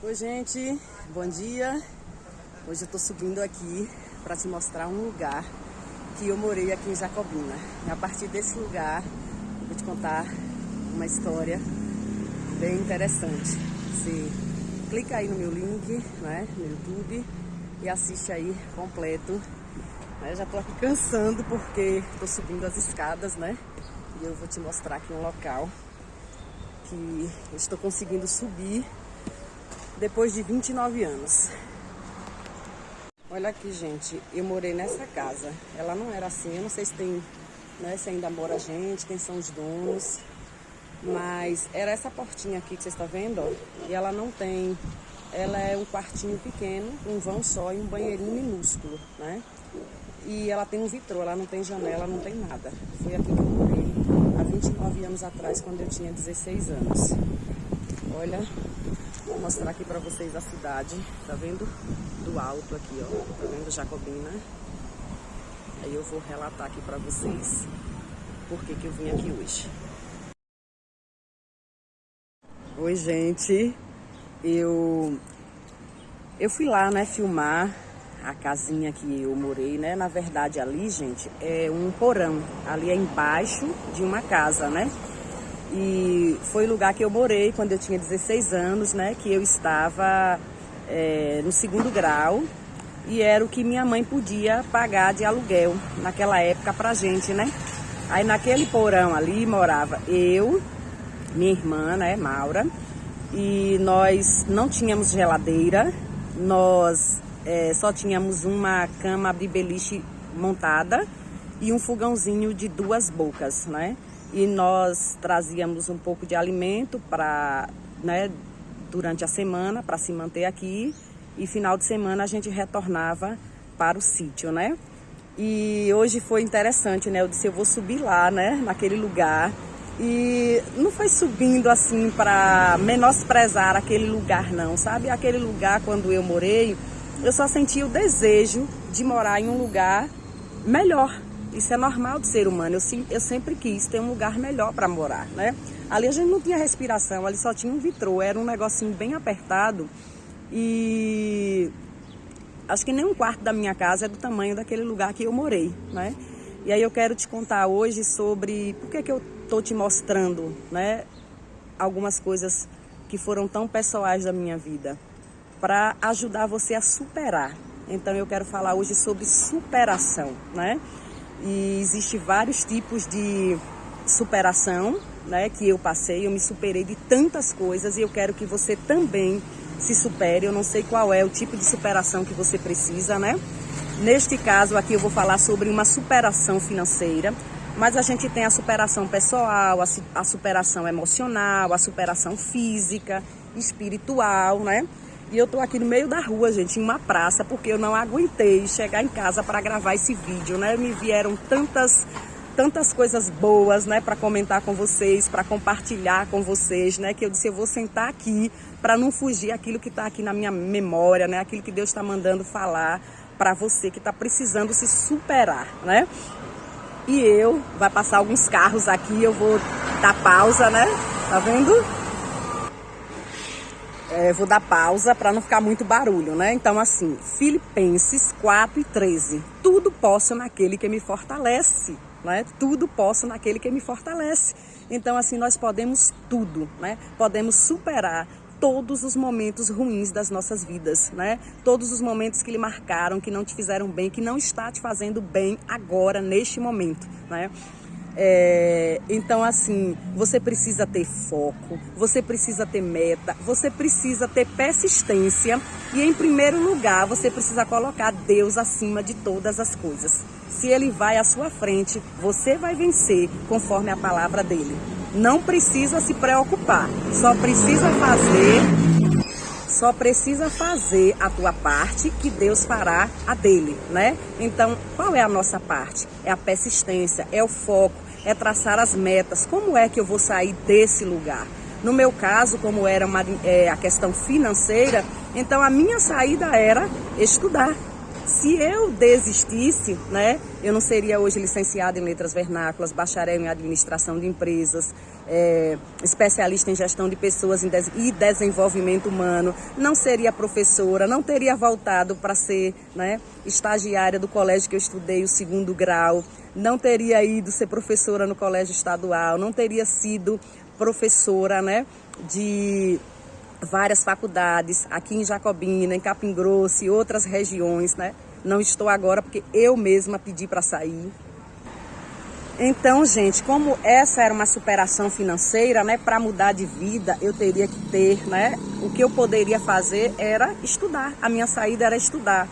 Oi gente, bom dia. Hoje eu tô subindo aqui para te mostrar um lugar que eu morei aqui em Jacobina. E a partir desse lugar eu vou te contar uma história bem interessante. Você clica aí no meu link, né, no YouTube e assiste aí completo. Já tô aqui cansando porque tô subindo as escadas, né? E eu vou te mostrar aqui um local que eu estou conseguindo subir depois de 29 anos. Olha aqui, gente, eu morei nessa casa. Ela não era assim, eu não sei se tem, né, se ainda mora gente, quem são os donos. Mas era essa portinha aqui que vocês estão vendo, ó. E ela não tem, ela é um quartinho pequeno, um vão só e um banheirinho minúsculo, né? E ela tem um vitrô, ela não tem janela, não tem nada. Foi aqui que eu morei há 29 anos atrás, quando eu tinha 16 anos. Olha, vou mostrar aqui pra vocês a cidade, tá vendo? Do alto aqui, ó, tá vendo Jacobina? Aí eu vou relatar aqui pra vocês por que eu vim aqui hoje. Oi, gente, eu fui lá, né, filmar a casinha que eu morei, né? Na verdade ali, gente, é um porão, ali é embaixo de uma casa, né? E foi o lugar que eu morei quando eu tinha 16 anos, né? Que eu estava no 2º grau e era o que minha mãe podia pagar de aluguel naquela época pra gente, né? Aí naquele porão ali morava eu, minha irmã, né, Maura, e nós não tínhamos geladeira, nós só tínhamos uma cama de beliche montada e um fogãozinho de 2 bocas, né? E nós trazíamos um pouco de alimento para, né, durante a semana para se manter aqui, e final de semana a gente retornava para o sítio, né? E hoje foi interessante, né? Eu disse, eu vou subir lá, né, naquele lugar. E não foi subindo assim para menosprezar aquele lugar não, sabe? Aquele lugar, quando eu morei, eu só senti o desejo de morar em um lugar melhor. Isso é normal do ser humano, eu sempre quis ter um lugar melhor para morar, né? Ali a gente não tinha respiração, ali só tinha um vitrô, era um negocinho bem apertado e acho que nem um quarto da minha casa é do tamanho daquele lugar que eu morei, né? E aí eu quero te contar hoje sobre por que eu tô te mostrando, né, algumas coisas que foram tão pessoais da minha vida, para ajudar você a superar. Então eu quero falar hoje sobre superação, né? E existe vários tipos de superação, né, que eu passei, eu me superei de tantas coisas e eu quero que você também se supere. Eu não sei qual é o tipo de superação que você precisa, né? Neste caso aqui eu vou falar sobre uma superação financeira, mas a gente tem a superação pessoal, a superação emocional, a superação física, espiritual, né? E eu tô aqui no meio da rua, gente, em uma praça, porque eu não aguentei chegar em casa para gravar esse vídeo, né? Me vieram tantas coisas boas, né, para comentar com vocês, para compartilhar com vocês, né? Que eu disse, eu vou sentar aqui para não fugir aquilo que tá aqui na minha memória, né? Aquilo que Deus está mandando falar para você que tá precisando se superar, né? E vai passar alguns carros aqui, eu vou dar pausa, né? Tá vendo? Vou dar pausa para não ficar muito barulho, né? Então, assim, Filipenses 4:13. Tudo posso naquele que me fortalece, né? Tudo posso naquele que me fortalece. Então, assim, nós podemos tudo, né? Podemos superar todos os momentos ruins das nossas vidas, né? Todos os momentos que lhe marcaram, que não te fizeram bem, que não está te fazendo bem agora, neste momento, né? Então, assim, você precisa ter foco, você precisa ter meta, você precisa ter persistência e, em primeiro lugar, você precisa colocar Deus acima de todas as coisas. Se Ele vai à sua frente, você vai vencer conforme a palavra dele. Não precisa se preocupar, só precisa fazer a tua parte, que Deus fará a dele, né? Então, qual é a nossa parte? É a persistência, é o foco, é traçar as metas. Como é que eu vou sair desse lugar? No meu caso, como era a questão financeira, então a minha saída era estudar. Se eu desistisse, né, eu não seria hoje licenciada em letras vernáculas, bacharel em administração de empresas, especialista em gestão de pessoas e desenvolvimento humano, não seria professora, não teria voltado para ser, né, estagiária do colégio que eu estudei, o 2º grau, não teria ido ser professora no colégio estadual, não teria sido professora, né, de várias faculdades, aqui em Jacobina, em Capim Grosso e outras regiões, né? Não estou agora porque eu mesma pedi para sair. Então, gente, como essa era uma superação financeira, né? Para mudar de vida, eu teria que ter, né? O que eu poderia fazer era estudar. A minha saída era estudar.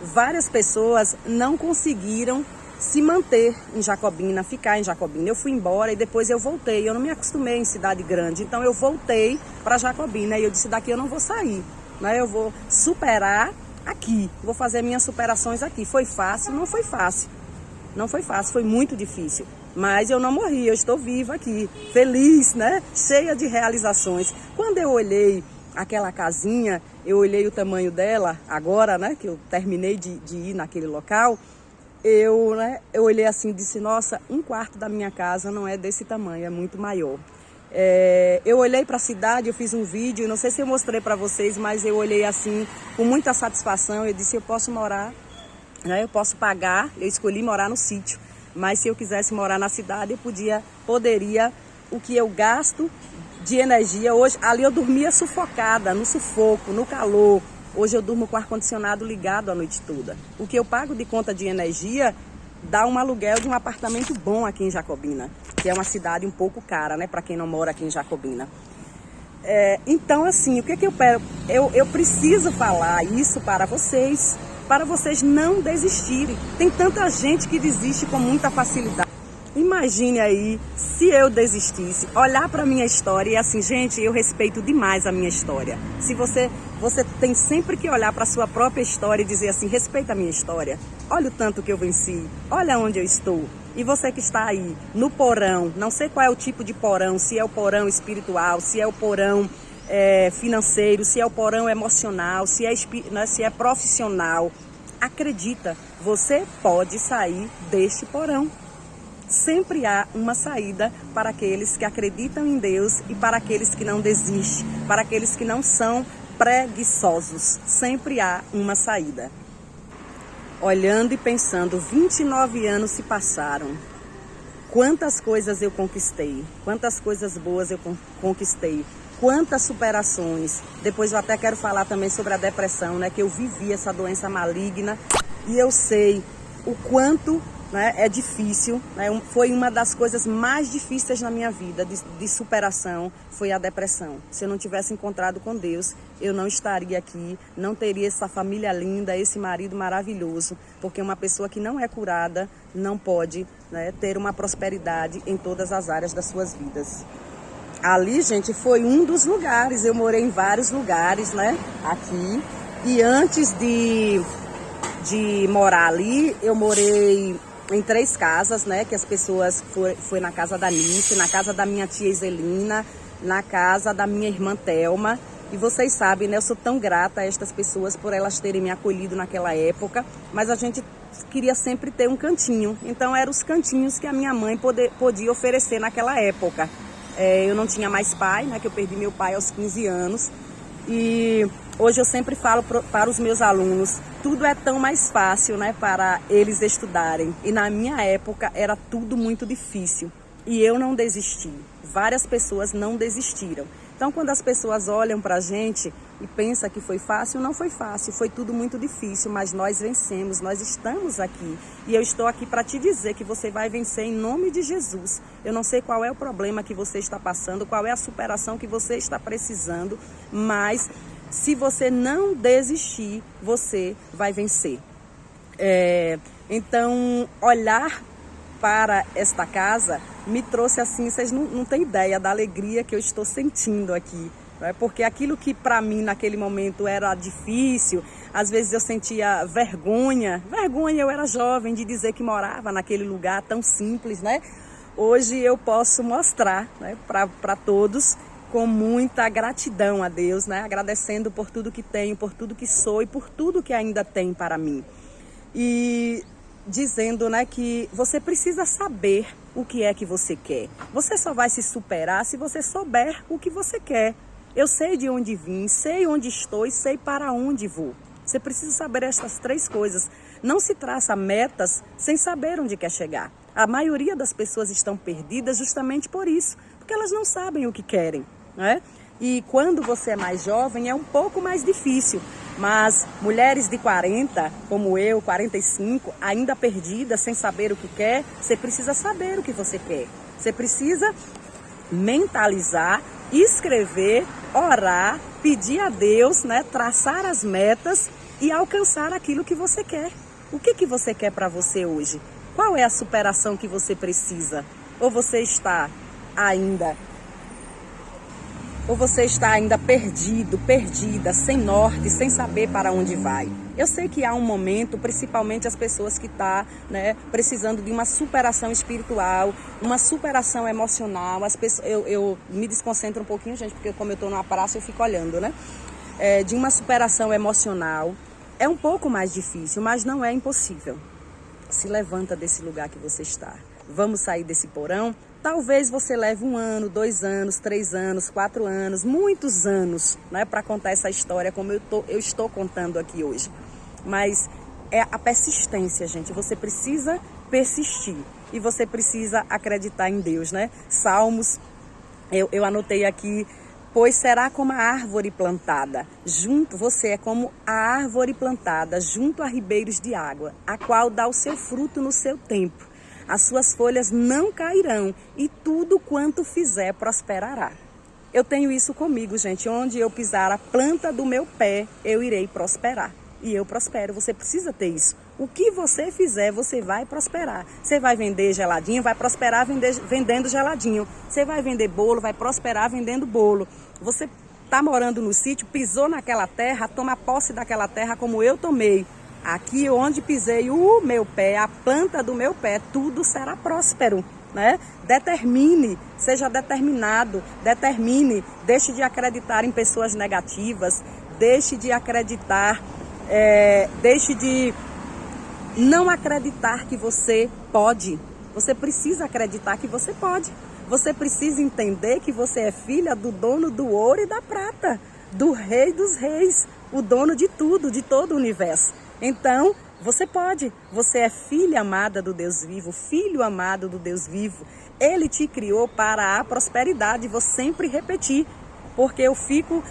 Várias pessoas não conseguiram se manter em Jacobina, ficar em Jacobina. Eu fui embora e depois eu voltei. Eu não me acostumei em cidade grande, então eu voltei para Jacobina e eu disse, daqui eu não vou sair, né? Eu vou superar aqui, vou fazer minhas superações aqui. Foi fácil? Não foi fácil. Não foi fácil, foi muito difícil. Mas eu não morri, eu estou viva aqui, feliz, né? Cheia de realizações. Quando eu olhei aquela casinha, eu olhei o tamanho dela, agora, né, que eu terminei de ir naquele local, eu olhei assim e disse, nossa, 1/4 da minha casa não é desse tamanho, é muito maior. Eu olhei para a cidade, eu fiz um vídeo, não sei se eu mostrei para vocês, mas eu olhei assim com muita satisfação, eu disse, eu posso morar, né, eu posso pagar, eu escolhi morar no sítio, mas se eu quisesse morar na cidade, eu poderia, o que eu gasto de energia, hoje, ali eu dormia sufocada, no sufoco, no calor. Hoje eu durmo com o ar-condicionado ligado a noite toda. O que eu pago de conta de energia dá um aluguel de um apartamento bom aqui em Jacobina, que é uma cidade um pouco cara, né, para quem não mora aqui em Jacobina. Então, assim, o que eu quero? Eu preciso falar isso para vocês não desistirem. Tem tanta gente que desiste com muita facilidade. Imagine aí se eu desistisse, olhar para a minha história e assim, gente, eu respeito demais a minha história. Se você tem sempre que olhar para a sua própria história e dizer assim, respeita a minha história. Olha o tanto que eu venci, olha onde eu estou. E você que está aí no porão, não sei qual é o tipo de porão, se é o porão espiritual, se é o porão financeiro, se é o porão emocional, se é profissional. Acredita, você pode sair deste porão. Sempre há uma saída para aqueles que acreditam em Deus e para aqueles que não desistem, para aqueles que não são preguiçosos. Sempre há uma saída. Olhando e pensando, 29 anos se passaram. Quantas coisas eu conquistei, quantas coisas boas eu conquistei, quantas superações. Depois eu até quero falar também sobre a depressão, né? Que eu vivi essa doença maligna e eu sei o quanto, né, é difícil, né? Foi uma das coisas mais difíceis na minha vida de superação, foi a depressão. Se eu não tivesse encontrado com Deus, eu não estaria aqui, não teria essa família linda, esse marido maravilhoso, porque uma pessoa que não é curada não pode, né, ter uma prosperidade em todas as áreas das suas vidas. Ali, gente, foi um dos lugares, eu morei em vários lugares, né, aqui, e antes de morar ali, eu morei em 3 casas, né, que as pessoas foi na casa da Nice, na casa da minha tia Iselina, na casa da minha irmã Thelma, e vocês sabem, né, eu sou tão grata a estas pessoas por elas terem me acolhido naquela época, mas a gente queria sempre ter um cantinho, então eram os cantinhos que a minha mãe podia oferecer naquela época. Eu não tinha mais pai, né, que eu perdi meu pai aos 15 anos, e hoje eu sempre falo para os meus alunos, tudo é tão mais fácil, né, para eles estudarem. E na minha época era tudo muito difícil. E eu não desisti. Várias pessoas não desistiram. Então, quando as pessoas olham para a gente e pensam que foi fácil, não foi fácil. Foi tudo muito difícil, mas nós vencemos, nós estamos aqui. E eu estou aqui para te dizer que você vai vencer em nome de Jesus. Eu não sei qual é o problema que você está passando, qual é a superação que você está precisando, mas se você não desistir, você vai vencer. Então, olhar para esta casa me trouxe assim, vocês não têm ideia da alegria que eu estou sentindo aqui, né? Porque aquilo que para mim naquele momento era difícil, às vezes eu sentia vergonha, eu era jovem de dizer que morava naquele lugar tão simples, né? Hoje eu posso mostrar, né, para todos com muita gratidão a Deus, né? Agradecendo por tudo que tenho, por tudo que sou e por tudo que ainda tem para mim. e dizendo, né, que você precisa saber o que é que você quer. Você só vai se superar se você souber o que você quer. Eu sei de onde vim, sei onde estou e sei para onde vou. Você precisa saber essas 3 coisas. Não se traça metas sem saber onde quer chegar. A maioria das pessoas estão perdidas justamente por isso, porque elas não sabem o que querem, né? E quando você é mais jovem é um pouco mais difícil, mas mulheres de 40, como eu, 45, ainda perdidas, sem saber o que quer, você precisa saber o que você quer. Você precisa mentalizar, escrever, orar, pedir a Deus, né, traçar as metas e alcançar aquilo que você quer. O que você quer para você hoje? Qual é a superação que você precisa? Ou você está ainda perdido, perdida, sem norte, sem saber para onde vai? Eu sei que há um momento, principalmente as pessoas que estão, né, precisando de uma superação espiritual, uma superação emocional. As pessoas, eu me desconcentro um pouquinho, gente, porque como eu estou numa praça eu fico olhando, né? De uma superação emocional. É um pouco mais difícil, mas não é impossível. Se levanta desse lugar que você está. Vamos sair desse porão? Talvez você leve 1 ano, 2 anos, 3 anos, 4 anos, muitos anos, né, para contar essa história como eu estou contando aqui hoje. Mas é a persistência, gente. Você precisa persistir e você precisa acreditar em Deus, né? Salmos, eu anotei aqui: pois será como a árvore plantada, você é como a árvore plantada junto a ribeiros de água, a qual dá o seu fruto no seu tempo. As suas folhas não cairão e tudo quanto fizer prosperará. Eu tenho isso comigo, gente. Onde eu pisar a planta do meu pé, eu irei prosperar. E eu prospero. Você precisa ter isso. O que você fizer, você vai prosperar. Você vai vender geladinho, vai prosperar vendendo geladinho. Você vai vender bolo, vai prosperar vendendo bolo. Você está morando no sítio, pisou naquela terra, toma posse daquela terra como eu tomei. Aqui onde pisei o meu pé, a planta do meu pé, tudo será próspero, né? Determine, seja determinado, determine, deixe de acreditar em pessoas negativas, deixe de acreditar, deixe de não acreditar que você pode. Você precisa acreditar que você pode. Você precisa entender que você é filha do dono do ouro e da prata, do Rei dos Reis, o dono de tudo, de todo o universo. Então, você pode. Você é filha amada do Deus vivo, filho amado do Deus vivo. Ele te criou para a prosperidade. Vou sempre repetir, porque eu fico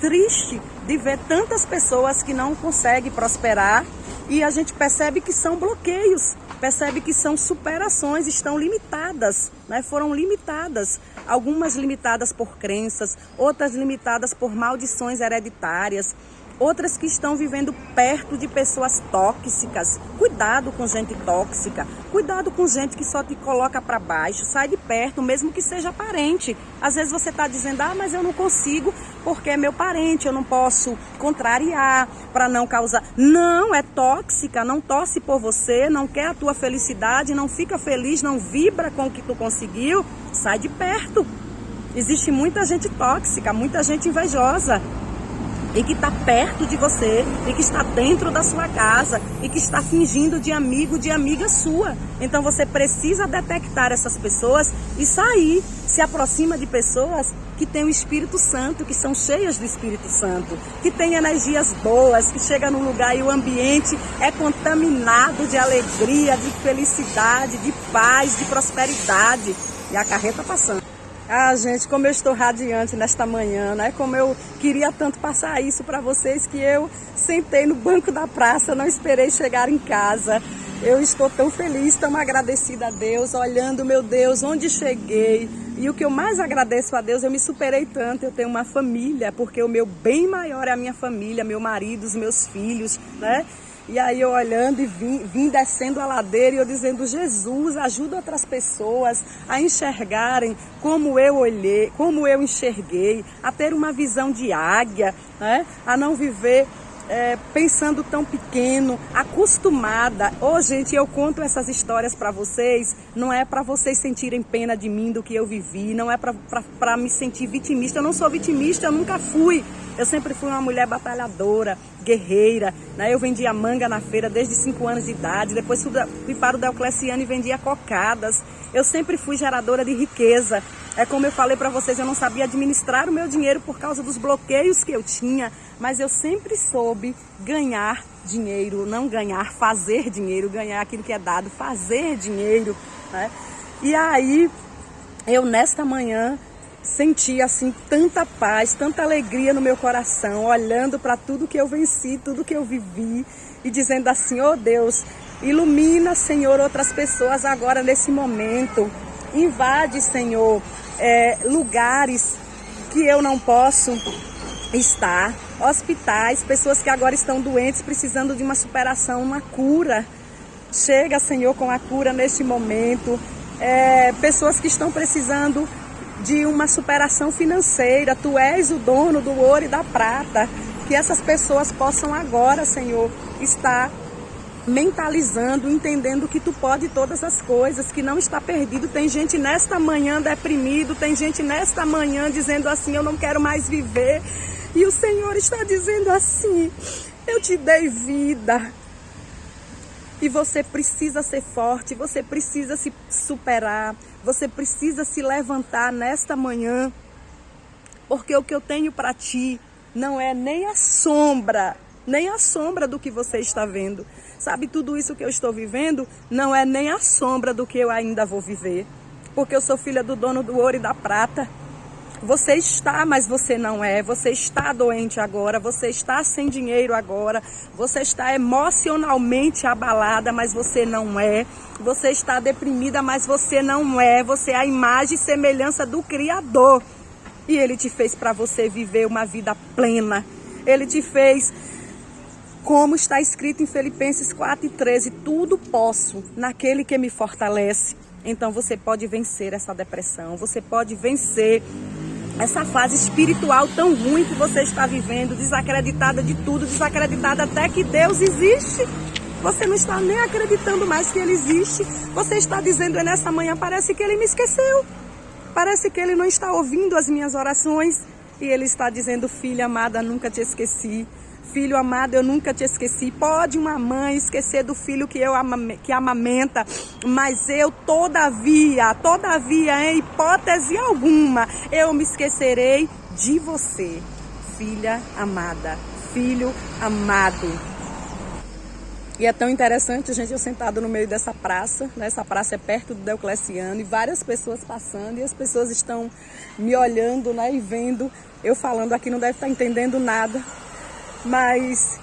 triste de ver tantas pessoas que não conseguem prosperar e a gente percebe que são bloqueios, percebe que são superações, estão limitadas, né? Foram limitadas. Algumas limitadas por crenças, outras limitadas por maldições hereditárias. Outras que estão vivendo perto de pessoas tóxicas. Cuidado com gente tóxica. Cuidado com gente que só te coloca para baixo. Sai de perto, mesmo que seja parente. Às vezes você está dizendo, mas eu não consigo porque é meu parente. Eu não posso contrariar para não causar. Não, é tóxica. Não torce por você, não quer a tua felicidade, não fica feliz, não vibra com o que tu conseguiu. Sai de perto. Existe muita gente tóxica, muita gente invejosa. E que está perto de você, e que está dentro da sua casa, e que está fingindo de amigo, de amiga sua. Então você precisa detectar essas pessoas e sair. Se aproxima de pessoas que têm o Espírito Santo, que são cheias do Espírito Santo, que têm energias boas, que chega num lugar e o ambiente é contaminado de alegria, de felicidade, de paz, de prosperidade. E a carreta passando. Gente, como eu estou radiante nesta manhã, né? Como eu queria tanto passar isso para vocês que eu sentei no banco da praça, não esperei chegar em casa. Eu estou tão feliz, tão agradecida a Deus, olhando, meu Deus, onde cheguei. E o que eu mais agradeço a Deus, eu me superei tanto, eu tenho uma família, porque o meu bem maior é a minha família, meu marido, os meus filhos, né? E aí eu olhando e vim descendo a ladeira e eu dizendo, Jesus, ajuda outras pessoas a enxergarem como eu olhei, como eu enxerguei, a ter uma visão de águia, né? A não viver pensando tão pequeno, acostumada. Gente, eu conto essas histórias para vocês, não é para vocês sentirem pena de mim, do que eu vivi, não é para me sentir vitimista. Eu não sou vitimista, eu nunca fui. Eu sempre fui uma mulher batalhadora, guerreira, né? Eu vendia manga na feira desde 5 anos de idade, depois fui para o Diocleciano e vendia cocadas. Eu sempre fui geradora de riqueza. Como eu falei para vocês, eu não sabia administrar o meu dinheiro por causa dos bloqueios que eu tinha, mas eu sempre soube ganhar dinheiro, não ganhar, fazer dinheiro, ganhar aquilo que é dado, fazer dinheiro, né? E aí, eu nesta manhã senti assim tanta paz, tanta alegria no meu coração, olhando para tudo que eu venci, tudo que eu vivi e dizendo assim: oh Deus, ilumina, Senhor, outras pessoas agora nesse momento. Invade, Senhor, lugares que eu não posso estar, hospitais, pessoas que agora estão doentes, precisando de uma superação, uma cura. Chega, Senhor, com a cura neste momento. Pessoas que estão precisando de uma superação financeira. Tu és o dono do ouro e da prata. Que essas pessoas possam agora, Senhor, estar mentalizando, entendendo que tu pode todas as coisas, que não está perdido. Tem gente nesta manhã deprimido, tem gente nesta manhã dizendo assim: eu não quero mais viver. E o Senhor está dizendo assim: eu te dei vida. E você precisa ser forte, você precisa se superar, você precisa se levantar nesta manhã, porque o que eu tenho para ti não é nem a sombra do que você está vendo. Sabe, tudo isso que eu estou vivendo não é nem a sombra do que eu ainda vou viver, porque eu sou filha do dono do ouro e da prata. Você está, mas você não é. Você está doente agora, você está sem dinheiro agora, você está emocionalmente abalada, mas você não é. Você está deprimida, mas você não é. Você é a imagem e semelhança do Criador. E Ele te fez para você viver uma vida plena. Ele te fez, como está escrito em Filipenses 4:13, tudo posso naquele que me fortalece. Então você pode vencer essa depressão, você pode vencer essa fase espiritual tão ruim que você está vivendo, desacreditada de tudo, desacreditada até que Deus existe. Você não está nem acreditando mais que Ele existe. Você está dizendo nessa manhã: parece que Ele me esqueceu. Parece que Ele não está ouvindo as minhas orações. E Ele está dizendo: filha amada, nunca te esqueci. Filho amado, eu nunca te esqueci. Pode uma mãe esquecer do filho que amamenta, mas eu, todavia, em hipótese alguma, eu me esquecerei de você, filha amada, filho amado. E é tão interessante, gente, eu sentado no meio dessa praça, né? Essa praça é perto do Diocleciano, e várias pessoas passando, e as pessoas estão me olhando, né, e vendo eu falando aqui, não deve estar entendendo nada. Mas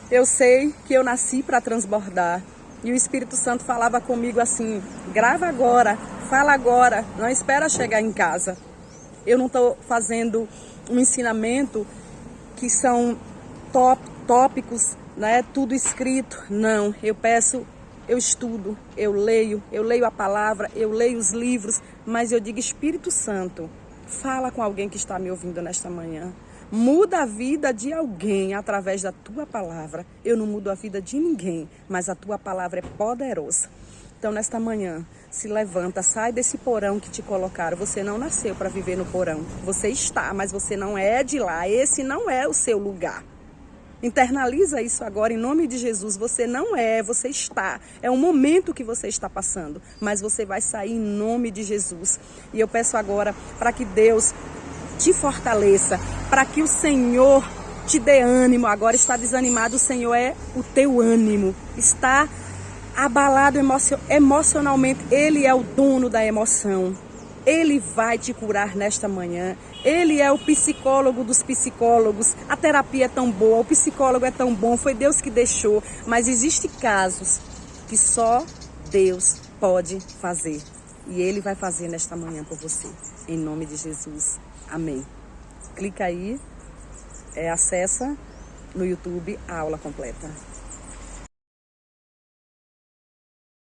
eu sei que eu nasci para transbordar. E o Espírito Santo falava comigo assim: grava agora, fala agora, não espera chegar em casa. Eu não estou fazendo um ensinamento que são tópicos, né, tudo escrito. Não, eu estudo, eu leio a palavra, eu leio os livros, mas eu digo: Espírito Santo, fala com alguém que está me ouvindo nesta manhã. Muda a vida de alguém através da tua palavra. Eu não mudo a vida de ninguém, mas a tua palavra é poderosa. Então, nesta manhã, se levanta, sai desse porão que te colocaram. Você não nasceu para viver no porão. Você está, mas você não é de lá. Esse não é o seu lugar. Internaliza isso agora em nome de Jesus. Você não é, você está. É um momento que você está passando, mas você vai sair em nome de Jesus. E eu peço agora para que Deus te fortaleça, para que o Senhor te dê ânimo. Agora está desanimado, o Senhor é o teu ânimo. Está abalado emocionalmente, Ele é o dono da emoção. Ele vai te curar nesta manhã. Ele é o psicólogo dos psicólogos. A terapia é tão boa, o psicólogo é tão bom, foi Deus que deixou. Mas existem casos que só Deus pode fazer. E Ele vai fazer nesta manhã por você. Em nome de Jesus. Amém. Clica aí, acessa no YouTube a aula completa.